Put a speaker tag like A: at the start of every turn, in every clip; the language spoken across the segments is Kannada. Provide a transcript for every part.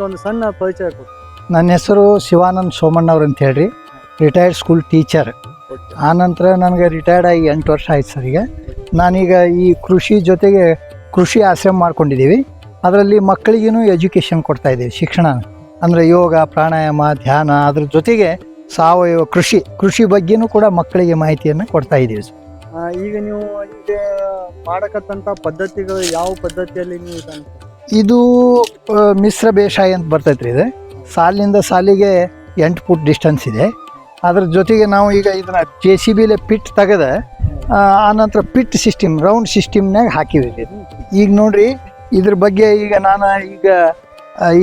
A: ಒಂದು ಸಣ್ಣ ಪರಿಚಯ ಕೊಡಿ.
B: ನನ್ನ ಹೆಸರು ಶಿವಾನಂದ್ ಸೋಮಣ್ಣವ್ರು ಅಂತ ಹೇಳ್ರಿ, ರಿಟೈರ್ಡ್ ಸ್ಕೂಲ್ ಟೀಚರ್. ಆನಂತರ ನನಗೆ ರಿಟೈರ್ಡ್ ಆಗಿ 8 ವರ್ಷ ಆಯ್ತು ಸರ್. ಈಗ ನಾನೀಗ ಈ ಕೃಷಿ ಜೊತೆಗೆ ಕೃಷಿ ಆಶ್ರಮ ಮಾಡ್ಕೊಂಡಿದ್ದೀವಿ. ಅದರಲ್ಲಿ ಮಕ್ಕಳಿಗೂ ಎಜುಕೇಷನ್ ಕೊಡ್ತಾ ಇದ್ದೀವಿ, ಶಿಕ್ಷಣ ಅಂದರೆ ಯೋಗ, ಪ್ರಾಣಾಯಾಮ, ಧ್ಯಾನ, ಅದ್ರ ಜೊತೆಗೆ ಸಾವಯವ ಕೃಷಿ ಬಗ್ಗೆನೂ ಕೂಡ ಮಕ್ಕಳಿಗೆ ಮಾಹಿತಿಯನ್ನು ಕೊಡ್ತಾ ಇದ್ದೀವಿ ಸರ್.
A: ಈಗ ನೀವು ಈಗ ಮಾಡಕತ್ತಂಥ ಪದ್ಧತಿಗಳು ಯಾವ ಪದ್ಧತಿಯಲ್ಲಿ ನೀವು
B: ಇದು ಮಿಶ್ರ ಬೇಸಾಯ ಅಂತ ಬರ್ತೈತ್ರಿ. ಇದು ಸಾಲಿನಿಂದ ಸಾಲಿಗೆ 8 ಫುಟ್ ಡಿಸ್ಟೆನ್ಸ್ ಇದೆ. ಅದ್ರ ಜೊತೆಗೆ ನಾವು ಈಗ ಇದನ್ನ JCBಲೆ ಪಿಟ್ ತೆಗೆದ ಆನಂತರ ಪಿಟ್ ಸಿಸ್ಟಮ್, ರೌಂಡ್ ಸಿಸ್ಟಮ್ನಾಗ ಹಾಕಿವಿ. ಈಗ ನೋಡ್ರಿ, ಇದ್ರ ಬಗ್ಗೆ ಈಗ ನಾನು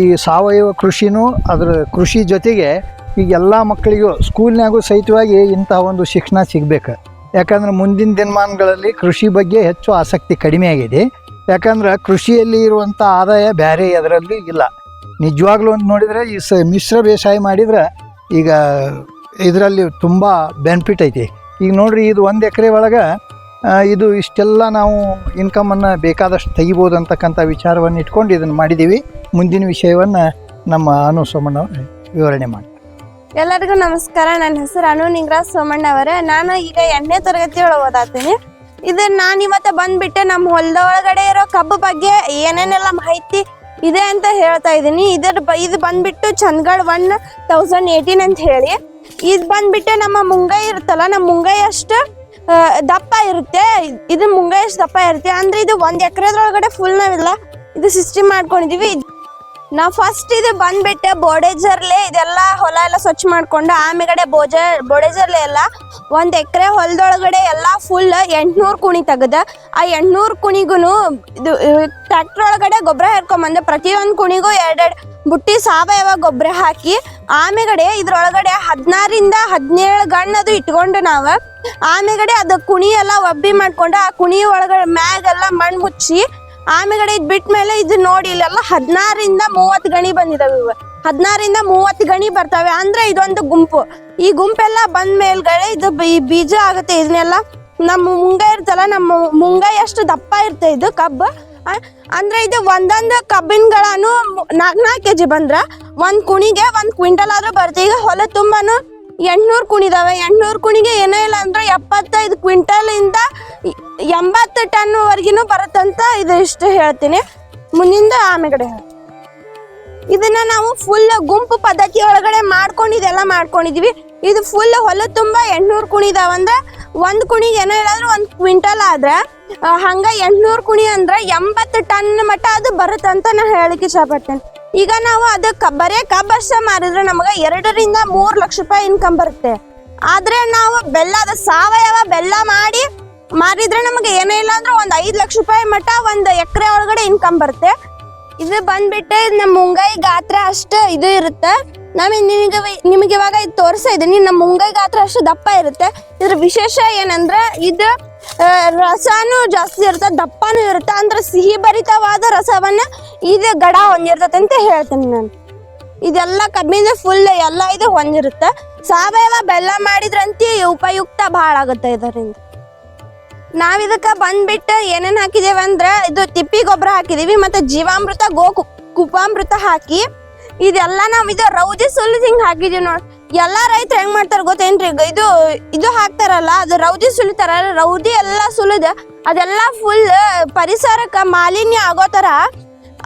B: ಈ ಸಾವಯವ ಕೃಷಿನೂ ಅದ್ರ ಕೃಷಿ ಜೊತೆಗೆ ಈಗ ಎಲ್ಲ ಮಕ್ಕಳಿಗೂ ಸ್ಕೂಲ್ನಾಗೂ ಸಹಿತವಾಗಿ ಇಂಥ ಒಂದು ಶಿಕ್ಷಣ ಸಿಗಬೇಕು. ಯಾಕಂದ್ರೆ ಮುಂದಿನ ದಿನಮಾನಗಳಲ್ಲಿ ಕೃಷಿ ಬಗ್ಗೆ ಹೆಚ್ಚು ಆಸಕ್ತಿ ಕಡಿಮೆ ಆಗಿದೆ. ಯಾಕಂದ್ರೆ ಕೃಷಿಯಲ್ಲಿ ಇರುವಂಥ ಆದಾಯ ಬೇರೆ ಅದರಲ್ಲಿ ಇಲ್ಲ. ನಿಜವಾಗ್ಲೂ ಅಂತ ನೋಡಿದರೆ ಈ ಮಿಶ್ರ ಬೇಸಾಯ ಮಾಡಿದ್ರೆ ಈಗ ಇದರಲ್ಲಿ ತುಂಬ ಬೆನಿಫಿಟ್ ಐತಿ. ಈಗ ನೋಡ್ರಿ, ಇದು 1 ಎಕರೆ ಒಳಗೆ ಇದು ಇಷ್ಟೆಲ್ಲ ನಾವು ಇನ್ಕಮನ್ನು ಬೇಕಾದಷ್ಟು ತೆಗಿಬೋದು ಅಂತಕ್ಕಂಥ ವಿಚಾರವನ್ನು ಇಟ್ಕೊಂಡು ಇದನ್ನು ಮಾಡಿದ್ದೀವಿ. ಮುಂದಿನ ವಿಷಯವನ್ನು ನಮ್ಮ ಅನು ಸೋಮಣ್ಣ ಅವರು ವಿವರಣೆ ಮಾಡ್ತಾರೆ.
C: ಎಲ್ಲರಿಗೂ ನಮಸ್ಕಾರ. ನನ್ನ ಹೆಸರು ಅನು ನಿಂಗರಾಜ್ ಸೋಮಣ್ಣ ಅವರೇ. ನಾನು ಈಗ 8ನೇ ತರಗತಿ ಒಳಗೆ ಓದಾತೀನಿ. ನಾನು ಇವತ್ತು ಬಂದ್ಬಿಟ್ಟೆ ನಮ್ಮ ಹೊಲದ ಒಳಗಡೆ ಇರೋ ಕಬ್ಬು ಬಗ್ಗೆ ಏನೇನೆಲ್ಲ ಮಾಹಿತಿ ಇದೆ ಅಂತ ಹೇಳ್ತಾ ಇದ್ದೀನಿ. ಇದು ಬಂದ್ಬಿಟ್ಟು ಚಂದ್ಗಢ 1018 ಅಂತ ಹೇಳಿ. ಇದು ಬಂದ್ಬಿಟ್ಟೆ ನಮ್ಮ ಮುಂಗಾಯಿ ಇರುತ್ತಲ್ಲ, ನಮ್ಮ ಮುಂಗಾಯಿ ಅಷ್ಟು ದಪ್ಪ ಇರುತ್ತೆ. ಇದು ಮುಂಗಾಯಿ ಅಷ್ಟು ದಪ್ಪ ಇರುತ್ತೆ ಅಂದ್ರೆ ಇದು 1 ಎಕರೆದೊಳಗಡೆ ಫುಲ್ ನಾವೆಲ್ಲ ಇದು ಸಿಸ್ಟಮ್ ಮಾಡ್ಕೊಂಡಿದೀವಿ. ನಾವು ಫಸ್ಟ್ ಇದು ಬಂದ್ಬಿಟ್ಟೆ ಬೋಡೇಜರ್ಲೆ ಇದೆಲ್ಲ ಹೊಲ ಎಲ್ಲ ಸ್ವಚ್ಛ ಮಾಡ್ಕೊಂಡು ಆಮೇಗಡೆ ಬೋಡೇಜರ್ಲೆ ಎಲ್ಲ 1 ಎಕರೆ ಹೊಲದೊಳಗಡೆ ಎಲ್ಲ ಫುಲ್ 800 ಕುಣಿ ತೆಗೆದ. ಆ 800 ಕುಣಿಗೂ ಇದು ಟ್ರ್ಯಾಕ್ಟರ್ ಒಳಗಡೆ ಗೊಬ್ಬರ ಹೇರ್ಕೊಂಬಂದು ಪ್ರತಿಯೊಂದು ಕುಣಿಗೂ 2 ಬುಟ್ಟಿ ಸಾವಯವ ಗೊಬ್ಬರ ಹಾಕಿ ಆಮೇಗಡೆ ಇದ್ರೊಳಗಡೆ 16ರಿಂದ 17 ಗಣ್ಣದು ಇಟ್ಕೊಂಡು ನಾವು ಆಮೇಗಡೆ ಅದು ಕುಣಿ ಎಲ್ಲ ಒಬ್ಬಿ ಮಾಡ್ಕೊಂಡು ಆ ಕುಣಿ ಒಳಗಡೆ ಮ್ಯಾಗೆಲ್ಲ ಮಣ್ಣು ಮುಚ್ಚಿ ಆಮೇಗಡೆ ಇದು ಬಿಟ್ಟ ಮೇಲೆ ಇದು ನೋಡಿ ಇಲ್ಲೆಲ್ಲ 16ರಿಂದ 30 ಗಣಿ ಬಂದಿದಾವೆ. ಇವು 16ರಿಂದ 30 ಗಣಿ ಬರ್ತವೆ. ಅಂದ್ರೆ ಇದೊಂದು ಗುಂಪು. ಈ ಗುಂಪೆಲ್ಲ ಬಂದ ಮೇಲ್ಗಡೆ ಇದು ಬೀಜ ಆಗುತ್ತೆ. ಇದನ್ನೆಲ್ಲ ನಮ್ಮ ಮುಂಗಾಯಿ ಇರ್ತಲ್ಲ, ನಮ್ಮ ಮುಂಗಾಯಿ ಅಷ್ಟು ದಪ್ಪ ಇರುತ್ತೆ ಇದು ಕಬ್ಬು. ಅಂದ್ರೆ ಇದು ಒಂದೊಂದು ಕಬ್ಬಿನಗಳನ್ನು 4 kg ಬಂದ್ರ 1 ಕುಣಿಗೆ 1 ಕ್ವಿಂಟಲ್ ಆದ್ರೂ ಬರುತ್ತೆ. ಈಗ ಹೊಲ ತುಂಬಾನು 800 ಕುಣಿದಾವೆ. 800 ಕುಣಿಗೆ ಏನೋ ಇಲ್ಲ ಅಂದ್ರೆ 75 ಕ್ವಿಂಟಲ್ ಇಂದ 80 ಟನ್ ವರೆಗಿನೂ ಬರುತ್ತಂತ ಇದು ಇಷ್ಟು ಹೇಳ್ತೀನಿ. ಮುಂದಿಂದ ಆಮೇಗಡೆ ಇದನ್ನ ನಾವು ಫುಲ್ ಗುಂಪು ಪದ್ಧತಿ ಒಳಗಡೆ ಇದೆಲ್ಲ ಮಾಡ್ಕೊಂಡಿದೀವಿ. ಇದು ಫುಲ್ ಹೊಲ ತುಂಬಾ 800 ಕುಣಿದಾವ. ಅಂದ್ರೆ 1 ಕುಣಿಗೆ ಏನೋ ಇಲ್ಲಾಂದ್ರೆ 1 ಕ್ವಿಂಟಲ್ ಆದ್ರೆ ಹಂಗ 800 ಕುಣಿ ಅಂದ್ರೆ 80 ಟನ್ ಮಟ್ಟ ಅದು ಬರುತ್ತಂತ ನಾ ಹೇಳಕ್ ಇಷ್ಟಪಡ್ತೇನೆ. ಈಗ ನಾವು ಅದಕ್ಕೆ ಬರೇ ಕಬ್ಬು ಅಷ್ಟೇ ಮಾರಿದ್ರೆ ನಮಗೆ 2 ರಿಂದ 3 ಲಕ್ಷ ರೂಪಾಯಿ ಇನ್ಕಮ್ ಬರುತ್ತೆ. ಆದ್ರೆ ನಾವು ಬೆಲ್ಲದ ಸಾವಯವ ಬೆಲ್ಲ ಮಾಡಿ ಮಾರಿದ್ರೆ ನಮಗೆ ಏನೋ ಇಲ್ಲ ಅಂದ್ರೆ 5 ಲಕ್ಷ ರೂಪಾಯಿ ಮಟ್ಟ 1 ಎಕರೆ ಒಳಗಡೆ ಇನ್ಕಮ್ ಬರುತ್ತೆ. ಇದು ಬಂದ್ಬಿಟ್ಟೆ ನಮ್ಮ ಮುಂಗಾಯಿ ಗಾತ್ರ ಅಷ್ಟು ಇದು ಇರುತ್ತೆ. ನಿಮಗೆ ಇವಾಗ ಇದು ತೋರಿಸ್ತಾ ಇದ್ದೀನಿ. ನಮ್ಮ ಮುಂಗಾಯಿ ಗಾತ್ರ ಅಷ್ಟು ದಪ್ಪ ಇರುತ್ತೆ. ಇದ್ರ ವಿಶೇಷ ಏನಂದ್ರೆ ಇದು ರಸನೂ ಜಾಸ್ತಿ ಇರುತ್ತೆ, ದಪ್ಪನೂ ಇರುತ್ತೆ. ಅಂದ್ರೆ ಸಿಹಿ ಭರಿತವಾದ ರಸವನ್ನ ಇದು ಗಡ ಹೊಂದಿರ್ತದೆ ಅಂತ ಹೇಳ್ತೀನಿ ನಾನು. ಇದೆಲ್ಲ ಕಬ್ಬಿನ ಫುಲ್ ಎಲ್ಲ ಇದು ಹೊಂದಿರುತ್ತೆ. ಸಾವಯವ ಬೆಲ್ಲ ಮಾಡಿದ್ರಂತೆ ಉಪಯುಕ್ತ ಭಾಳ ಆಗುತ್ತೆ ಇದರಿಂದ. ನಾವಿದಕ್ಕೆ ಬಂದ್ಬಿಟ್ಟು ಏನೇನು ಹಾಕಿದೇವೆ ಅಂದ್ರೆ ಇದು ತಿಪ್ಪಿ ಗೊಬ್ಬರ ಹಾಕಿದೀವಿ, ಮತ್ತೆ ಜೀವಾಮೃತ ಕುಪಾಮೃತ ಹಾಕಿ ಇದೆಲ್ಲ ನಾವು ಇದು ರೌದಿ ಸುಲಿದ್ ಹಿಂಗ್ ಹಾಕಿದೀವಿ ನೋಡಿ. ಎಲ್ಲಾ ರೈತರು ಹೆಂಗ್ ಮಾಡ್ತಾರ ಗೊತ್ತೇನ್ರಿ? ಇದು ಹಾಕ್ತಾರಲ್ಲ, ಅದು ರೌದಿ ಸುಲಿತಾರ. ರೌದಿ ಎಲ್ಲ ಸುಲಿದ ಅದೆಲ್ಲ ಫುಲ್ ಪರಿಸರಕ್ಕೆ ಮಾಲಿನ್ಯ ಆಗೋತರ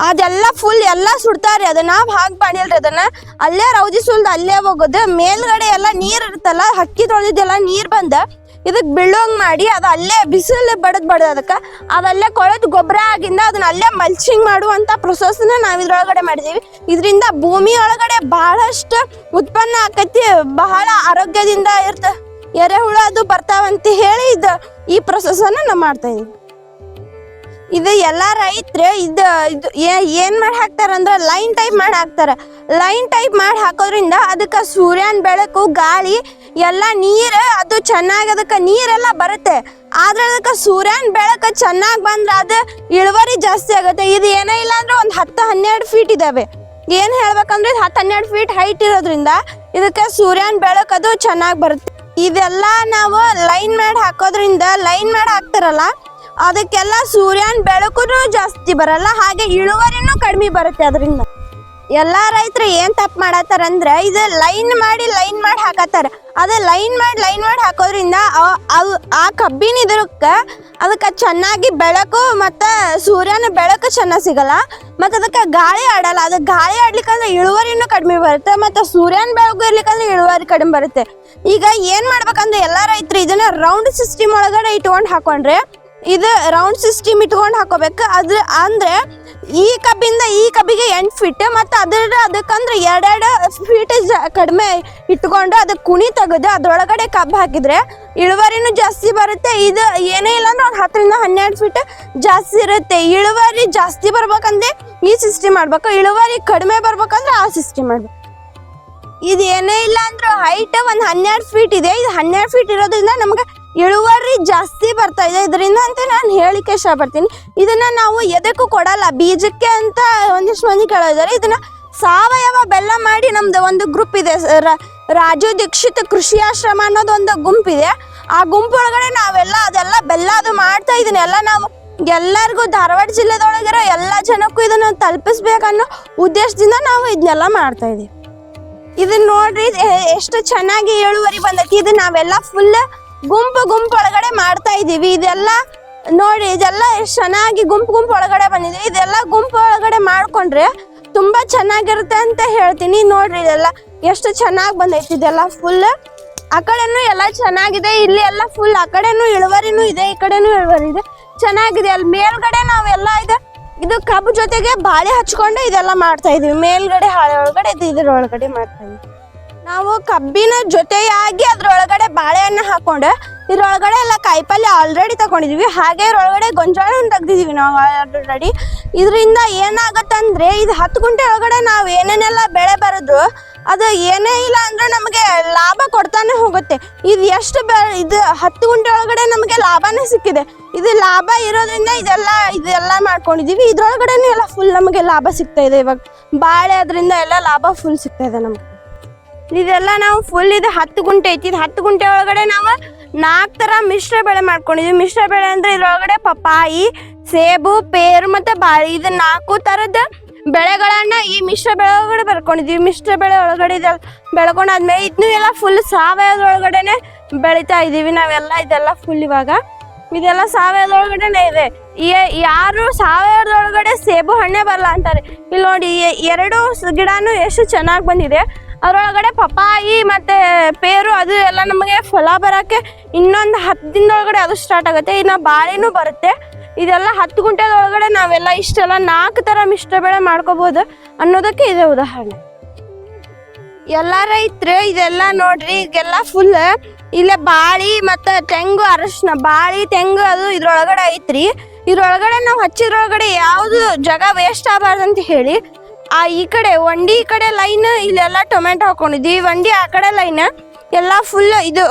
C: ಅದೆಲ್ಲ ಫುಲ್ ಎಲ್ಲ ಸುಡ್ತಾರಿ. ಅದನ್ನ ಹಾಗೆ ಮಾಡಿಲ್ರಿ. ಅದನ್ನ ಅಲ್ಲೇ ರೌದಿ ಸುಲ್ದ ಅಲ್ಲೇ ಹೋಗೋದು. ಮೇಲ್ಗಡೆ ಎಲ್ಲ ನೀರ್ ಇರುತ್ತಲ್ಲ, ಹಕ್ಕಿ ತೊಳೆದಿದ್ದೆಲ್ಲ ನೀರ್ ಬಂದ ಇದಕ್ ಬೀಳೋಂಗ್ ಮಾಡಿ ಅದು ಅಲ್ಲೇ ಬಿಸಿಲು ಬಡದ್ ಅದಕ್ಕೆ ಅದಲ್ಲೇ ಕೊಳೆದು ಗೊಬ್ಬರ ಆಗಿಂದ ಅದನ್ನ ಅಲ್ಲೇ ಮಲ್ಚಿಂಗ್ ಮಾಡುವಂತ ಪ್ರೊಸೆಸ್ನ ನಾವ್ ಇದ್ರೊಳಗಡೆ ಮಾಡಿದೀವಿ. ಇದರಿಂದ ಭೂಮಿ ಒಳಗಡೆ ಬಹಳಷ್ಟು ಉತ್ಪನ್ನ ಆಕೈತಿ, ಬಹಳ ಆರೋಗ್ಯದಿಂದ ಎರೆಹುಳ ಅದು ಬರ್ತಾವಂತ ಹೇಳಿ ಈ ಪ್ರೊಸೆಸ್ ಅನ್ನ ನಾವು ಮಾಡ್ತಾ ಇದೀವಿ. ಇದು ಎಲ್ಲ ರೈತರು ಏನ್ ಮಾಡಿ ಹಾಕ್ತಾರಂದ್ರ ಲೈನ್ ಟೈಪ್ ಮಾಡಿ ಹಾಕ್ತಾರ. ಲೈನ್ ಟೈಪ್ ಮಾಡಿ ಹಾಕೋದ್ರಿಂದ ಅದಕ್ಕೆ ಸೂರ್ಯನ ಬೆಳಕು, ಗಾಳಿ ಎಲ್ಲ ನೀರು ಅದು ಚೆನ್ನಾಗಿ ಅದಕ್ಕೆ ನೀರೆಲ್ಲ ಬರುತ್ತೆ. ಆದ್ರೆ ಅದಕ್ಕೆ ಸೂರ್ಯನ ಬೆಳಕು ಚೆನ್ನಾಗಿ ಬಂದ್ರೆ ಅದು ಇಳುವರಿ ಜಾಸ್ತಿ ಆಗುತ್ತೆ. ಇದು ಏನೋ ಇಲ್ಲ ಅಂದ್ರೆ 10-12 ಫೀಟ್ ಇದಾವೆ. ಏನ್ ಹೇಳ್ಬೇಕಂದ್ರೆ 10-12 ಫೀಟ್ ಹೈಟ್ ಇರೋದ್ರಿಂದ ಇದಕ್ಕೆ ಸೂರ್ಯನ ಬೆಳಕು ಅದು ಚೆನ್ನಾಗಿ ಬರುತ್ತೆ. ಇದೆಲ್ಲ ನಾವು ಲೈನ್ ಮಾಡಿ ಹಾಕೋದ್ರಿಂದ, ಲೈನ್ ಮಾಡಿ ಹಾಕ್ತಾರಲ್ಲ ಅದಕ್ಕೆಲ್ಲ ಸೂರ್ಯನ ಬೆಳಕು ಜಾಸ್ತಿ ಬರಲ್ಲ, ಹಾಗೆ ಇಳುವರಿನೂ ಕಡಿಮೆ ಬರುತ್ತೆ ಅದರಿಂದ. ಎಲ್ಲಾ ರೈತರು ಏನ್ ತಪ್ಪು ಮಾಡತ್ತಾರ ಅಂದ್ರೆ ಇದು ಲೈನ್ ಮಾಡಿ ಹಾಕತ್ತಾರ. ಅದೇ ಲೈನ್ ಮಾಡಿ ಹಾಕೋದ್ರಿಂದ ಆ ಕಬ್ಬಿನ ಅದಕ್ಕೆ ಚೆನ್ನಾಗಿ ಬೆಳಕು ಮತ್ತ ಸೂರ್ಯನ ಬೆಳಕು ಚೆನ್ನಾಗಿ ಸಿಗಲ್ಲ, ಮತ್ತೆ ಅದಕ್ಕೆ ಗಾಳಿ ಆಡಲ್ಲ. ಅದಕ್ಕೆ ಗಾಳಿ ಆಡ್ಲಿಕ್ಕಂದ್ರೆ ಇಳುವರಿನೂ ಕಡಿಮೆ ಬರುತ್ತೆ, ಮತ್ತೆ ಸೂರ್ಯನ ಬೆಳಕು ಇರ್ಲಿಕ್ಕಂದ್ರೆ ಇಳುವರಿ ಕಡಿಮೆ ಬರುತ್ತೆ. ಈಗ ಏನ್ ಮಾಡ್ಬೇಕಂದ್ರೆ ಎಲ್ಲಾ ರೈತರು ಇದನ್ನ ರೌಂಡ್ ಸಿಸ್ಟಮ್ ಒಳಗಡೆ ಇಟ್ಕೊಂಡು ಹಾಕೊಂಡ್ರೆ, ಇದು ರೌಂಡ್ ಸಿಸ್ಟಮ್ ಇಟ್ಕೊಂಡು ಹಾಕೋಬೇಕು. ಅಂದ್ರೆ ಈ ಕಬ್ಬಿಂದ ಈ ಕಬ್ಬಿಗೆ 8 ಫೀಟ್ ಮತ್ತು ಅದಕ್ಕಂದ್ರೆ 2 ಫೀಟ್ ಕಡಿಮೆ ಇಟ್ಕೊಂಡು ಅದಕ್ಕೆ ಕುಣಿ ತೆಗೆದು ಅದ್ರೊಳಗಡೆ ಕಬ್ಬು ಹಾಕಿದ್ರೆ ಇಳುವರಿನೂ ಜಾಸ್ತಿ ಬರುತ್ತೆ. ಇದು ಏನೇ ಇಲ್ಲ ಅಂದ್ರೆ ಒಂದು 10 ರಿಂದ 12 ಫೀಟ್ ಜಾಸ್ತಿ ಇರುತ್ತೆ. ಇಳುವರಿ ಜಾಸ್ತಿ ಬರ್ಬೇಕಂದ್ರೆ ಈ ಸಿಸ್ಟಮ್ ಮಾಡ್ಬೇಕು, ಇಳುವರಿ ಕಡಿಮೆ ಬರ್ಬೇಕಂದ್ರೆ ಆ ಸಿಸ್ಟಮ್ ಮಾಡ್ಬೇಕು. ಇದು ಏನೇ ಇಲ್ಲ ಅಂದ್ರೆ ಹೈಟ್ ಒಂದು 12 ಫೀಟ್ ಇದೆ. ಇದು 12 ಫೀಟ್ ಇರೋದ್ರಿಂದ ನಮ್ಗೆ ಇಳುವರಿ ಜಾಸ್ತಿ ಬರ್ತಾ ಇದೆ. ಇದರಿಂದ ಅಂತ ನಾನು ಹೇಳಿಕೆ ಇಷ್ಟಪಡ್ತೀನಿ. ಇದನ್ನ ನಾವು ಎದಕ್ಕೂ ಕೊಡಲ್ಲ, ಬೀಜಕ್ಕೆ ಅಂತ ಒಂದಿಷ್ಟು ಮಂದಿ ಕೇಳಿದ್ದಾರೆ. ಇದನ್ನ ಸಾವಯವ ಬೆಲ್ಲ ಮಾಡಿ ನಮ್ದು ಒಂದು ಗ್ರೂಪ್ ಇದೆ, ರಾಜು ದೀಕ್ಷಿತ್ ಕೃಷಿ ಆಶ್ರಮ ಅನ್ನೋದು ಒಂದು ಗುಂಪಿದೆ. ಆ ಗುಂಪು ಒಳಗಡೆ ನಾವೆಲ್ಲ ಅದೆಲ್ಲ ಬೆಲ್ಲ ಅದು ಮಾಡ್ತಾ ಇದೀನಿ. ಎಲ್ಲ ನಾವು ಎಲ್ಲರಿಗೂ ಧಾರವಾಡ ಜಿಲ್ಲೆದೊಳಗಿರೋ ಎಲ್ಲ ಜನಕ್ಕೂ ಇದನ್ನ ತಲುಪಿಸ್ಬೇಕನ್ನೋ ಉದ್ದೇಶದಿಂದ ನಾವು ಇದನ್ನೆಲ್ಲ ಮಾಡ್ತಾ ಇದೀವಿ. ಇದನ್ನ ನೋಡ್ರಿ ಎಷ್ಟು ಚೆನ್ನಾಗಿ ಇಳುವರಿ ಬಂದೈತಿ. ಇದು ನಾವೆಲ್ಲ ಫುಲ್ ಗುಂಪು ಒಳಗಡೆ ಮಾಡ್ತಾ ಇದೀವಿ. ಇದೆಲ್ಲ ನೋಡಿ, ಇದೆಲ್ಲ ಎಷ್ಟು ಚೆನ್ನಾಗಿ ಗುಂಪು ಒಳಗಡೆ ಬಂದಿದೆ. ಇದೆಲ್ಲ ಗುಂಪು ಒಳಗಡೆ ಮಾಡ್ಕೊಂಡ್ರೆ ತುಂಬಾ ಚೆನ್ನಾಗಿರುತ್ತೆ ಅಂತ ಹೇಳ್ತೀನಿ. ನೋಡ್ರಿ ಇದೆಲ್ಲ ಎಷ್ಟು ಚೆನ್ನಾಗಿ ಬಂದೈತಿ. ಇದೆಲ್ಲ ಫುಲ್ ಆ ಕಡೆನೂ ಎಲ್ಲ ಚೆನ್ನಾಗಿದೆ, ಇಲ್ಲಿ ಎಲ್ಲ ಫುಲ್ ಆ ಕಡೆನೂ ಇಳುವರಿನೂ ಇದೆ, ಈ ಕಡೆನೂ ಇಳುವರಿ ಇದೆ, ಚೆನ್ನಾಗಿದೆ. ಅಲ್ಲಿ ಮೇಲ್ಗಡೆ ನಾವೆಲ್ಲ ಇದು ಕಬ್ಬು ಜೊತೆಗೆ ಬಾಳೆ ಹಚ್ಕೊಂಡು ಇದೆಲ್ಲ ಮಾಡ್ತಾ ಇದೀವಿ. ಮೇಲ್ಗಡೆ ಹಾಳೆ ಒಳಗಡೆ ಇದ್ರೊಳಗಡೆ ಮಾಡ್ತಾ ಇದೀವಿ. ನಾವು ಕಬ್ಬಿನ ಜೊತೆಯಾಗಿ ಅದ್ರೊಳಗಡೆ ಬಾಳೆಹಣ್ಣು ಹಾಕೊಂಡು ಇದ್ರೊಳಗಡೆ ಎಲ್ಲ ಕಾಯಿಪಲ್ಯ ಆಲ್ರೆಡಿ ತಗೊಂಡಿದೀವಿ. ಹಾಗೆ ಇದ್ರೊಳಗಡೆ ಗೊಂಜಾಳ ತೆಗ್ದಿದೀವಿ ನಾವು ಆಲ್ರೆಡಿ. ಇದರಿಂದ ಏನಾಗತ್ತಂದ್ರೆ ಇದು 10 ಗುಂಟೆ ಒಳಗಡೆ ನಾವು ಏನೇನೆಲ್ಲ ಬೆಳೆ ಬರೆದ್ರು ಅದು ಏನೇ ಇಲ್ಲ ಅಂದ್ರೆ ನಮಗೆ ಲಾಭ ಕೊಡ್ತಾನೆ ಹೋಗುತ್ತೆ. ಇದು ಎಷ್ಟು ಇದು 10 ಗುಂಟೆ ಒಳಗಡೆ ನಮಗೆ ಲಾಭನೇ ಸಿಕ್ಕಿದೆ. ಇದು ಲಾಭ ಇರೋದ್ರಿಂದ ಇದೆಲ್ಲ ಮಾಡ್ಕೊಂಡಿದೀವಿ. ಇದ್ರೊಳಗಡೆನೂ ಎಲ್ಲ ಫುಲ್ ನಮಗೆ ಲಾಭ ಸಿಗ್ತಾ ಇದೆ. ಇವಾಗ ಬಾಳೆ ಅದರಿಂದ ಎಲ್ಲ ಲಾಭ ಫುಲ್ ಸಿಗ್ತಾ ಇದೆ ನಮ್ಗೆ. ಇದೆಲ್ಲ ನಾವು ಫುಲ್ ಇದು 10 ಗುಂಟೆ ಐತಿ. 10 ಗುಂಟೆ ಒಳಗಡೆ ನಾವು 4 ತರ ಮಿಶ್ರ ಬೆಳೆ ಮಾಡ್ಕೊಂಡಿದೀವಿ. ಮಿಶ್ರ ಬೆಳೆ ಅಂದ್ರೆ ಇದ್ರೊಳಗಡೆ ಪಪ್ಪಾಯಿ, ಸೇಬು, ಪೇರು ಮತ್ತೆ ಬಾಳೆ, ಇದು 4 ತರದ ಬೆಳೆಗಳನ್ನ ಈ ಮಿಶ್ರ ಬೆಳೆ ಒಳಗಡೆ ಬರ್ಕೊಂಡಿದೀವಿ. ಮಿಶ್ರ ಬೆಳೆ ಒಳಗಡೆ ಬೆಳ್ಕೊಂಡಾದ್ಮೇಲೆ ಇದನ್ನು ಎಲ್ಲ ಫುಲ್ ಸಾವಯವದೊಳಗಡೆನೆ ಬೆಳಿತಾ ಇದೀವಿ ನಾವೆಲ್ಲ. ಇದೆಲ್ಲ ಫುಲ್ ಇವಾಗ ಇದೆಲ್ಲ ಸಾವಯವದೊಳಗಡೆನೆ ಇದೆ. ಯಾರು ಸಾವಯವದೊಳಗಡೆ ಸೇಬು ಹಣ್ಣೆ ಬರಲ್ಲ ಅಂತಾರೆ. ಇಲ್ಲಿ ನೋಡಿ 2 ಗಿಡನೂ ಎಷ್ಟು ಚೆನ್ನಾಗಿ ಬಂದಿದೆ. ಅದರೊಳಗಡೆ ಪಪ್ಪಾಯಿ ಮತ್ತೆ ಪೇರು ಅದು ಎಲ್ಲ ನಮಗೆ ಫಲ ಬರೋಕ್ಕೆ ಇನ್ನೊಂದು 10 ದಿನದೊಳಗಡೆ ಅದು ಸ್ಟಾರ್ಟ್ ಆಗುತ್ತೆ. ಇನ್ನು ಬಾಳೆನೂ ಬರುತ್ತೆ. ಇದೆಲ್ಲ 10 ಗುಂಟೆದೊಳಗಡೆ ನಾವೆಲ್ಲ ಇಷ್ಟೆಲ್ಲ 4 ಥರ ಮಿಶ್ರ ಬೆಳೆ ಮಾಡ್ಕೋಬಹುದು ಅನ್ನೋದಕ್ಕೆ ಇದೆ ಉದಾಹರಣೆ. ಎಲ್ಲ ರೈತರು ಇದೆಲ್ಲ ನೋಡ್ರಿ, ಈಗೆಲ್ಲ ಫುಲ್ ಇಲ್ಲೇ ಬಾಳಿ ಮತ್ತು ತೆಂಗು, ಅರಶಿನ, ಬಾಳಿ ತೆಂಗು ಅದು ಇದ್ರೊಳಗಡೆ ಐತ್ರಿ. ಇದ್ರೊಳಗಡೆ ನಾವು ಹಚ್ಚಿದ್ರೊಳಗಡೆ ಯಾವುದು ಜಾಗ ವೇಸ್ಟ್ ಆಗಬಾರ್ದಂತ ಹೇಳಿ ಈ ಕಡೆ ಒಂಡಿ ಈ ಕಡೆ ಲೈನ್ ಇಲ್ಲೆಲ್ಲ ಟೊಮೆಟೊ ಹಾಕೊಂಡಿದ್ದೀವಿ. ಒಂಡಿ ಆ ಕಡೆ ಲೈನ್ ಎಲ್ಲ ಫುಲ್ ಇದು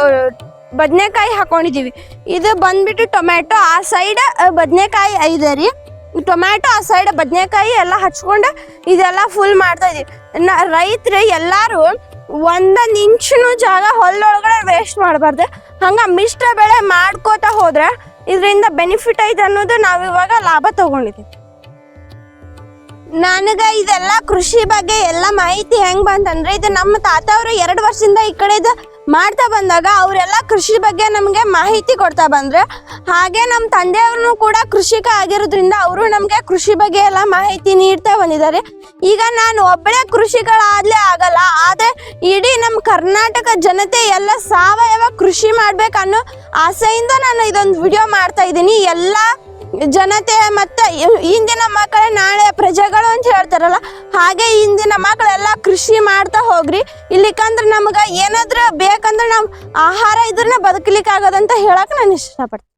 C: ಬದನೆಕಾಯಿ ಹಾಕೊಂಡಿದ್ದೀವಿ. ಇದು ಬಂದ್ಬಿಟ್ಟು ಟೊಮೆಟೊ, ಆ ಸೈಡ್ ಬದನೆಕಾಯಿ ಇದೆ ರೀ. ಟೊಮ್ಯಾಟೊ ಆ ಸೈಡ್ ಬದನೆಕಾಯಿ ಎಲ್ಲ ಹಚ್ಕೊಂಡು ಇದೆಲ್ಲ ಫುಲ್ ಮಾಡ್ತಾ ಇದೀವಿ. ರೈತರು ಎಲ್ಲರೂ 1 ಇಂಚು ಜಾಗ ಹೊಲದೊಳಗಡೆ ವೇಸ್ಟ್ ಮಾಡಬಾರ್ದು. ಹಂಗ ಮಿಶ್ರ ಬೆಳೆ ಮಾಡ್ಕೋತಾ ಹೋದ್ರೆ ಇದರಿಂದ ಬೆನಿಫಿಟ್ ಐತೆ ಅನ್ನೋದು ನಾವಿವಾಗ ಲಾಭ ತಗೊಂಡಿದ್ದೀವಿ. ನನಗೆ ಇದೆಲ್ಲ ಕೃಷಿ ಬಗ್ಗೆ ಎಲ್ಲ ಮಾಹಿತಿ ಹೆಂಗ್ ಬಂತಂದ್ರೆ, ಇದು ನಮ್ಮ ತಾತ ಅವರು 2 ವರ್ಷದಿಂದ ಈ ಕಡೆ ಮಾಡ್ತಾ ಬಂದಾಗ ಅವರೆಲ್ಲ ಕೃಷಿ ಬಗ್ಗೆ ನಮಗೆ ಮಾಹಿತಿ ಕೊಡ್ತಾ ಬಂದ್ರೆ, ಹಾಗೆ ನಮ್ಮ ತಂದೆಯವ್ರನ್ನು ಕೂಡ ಕೃಷಿಕ ಆಗಿರೋದ್ರಿಂದ ಅವರು ನಮಗೆ ಕೃಷಿ ಬಗ್ಗೆ ಎಲ್ಲ ಮಾಹಿತಿ ನೀಡ್ತಾ ಬಂದಿದ್ದಾರೆ. ಈಗ ನಾನು ಒಬ್ಬಳೇ ಕೃಷಿಕಳಾದ್ಲೇ ಆಗಲ್ಲ, ಆದ್ರೆ ಇಡೀ ನಮ್ಮ ಕರ್ನಾಟಕ ಜನತೆ ಎಲ್ಲ ಸಾವಯವ ಕೃಷಿ ಮಾಡ್ಬೇಕನ್ನೋ ಆಸೆಯಿಂದ ನಾನು ಇದೊಂದು ವಿಡಿಯೋ ಮಾಡ್ತಾ ಇದ್ದೀನಿ. ಎಲ್ಲ ಜನತೆ ಮತ್ತೆ ಇಂದಿನ ಮಕ್ಕಳೇ ನಾಳೆ ಪ್ರಜೆಗಳು ಅಂತ ಹೇಳ್ತಾರಲ್ಲ, ಹಾಗೆ ಇಂದಿನ ಮಕ್ಕಳೆಲ್ಲ ಕೃಷಿ ಮಾಡ್ತಾ ಹೋಗ್ರಿ. ಇಲ್ಲಿಕಂದ್ರೆ ನಮ್ಗೆ ಏನಾದ್ರೂ ಬೇಕಂದ್ರೆ ನಾವು ಆಹಾರ ಇದ್ರನ್ನ ಬದುಕಲಿಕ್ಕೆ ಆಗೋದಂತ ಹೇಳಕ್ ನಾನು ಇಷ್ಟಪಡ್ತೀನಿ.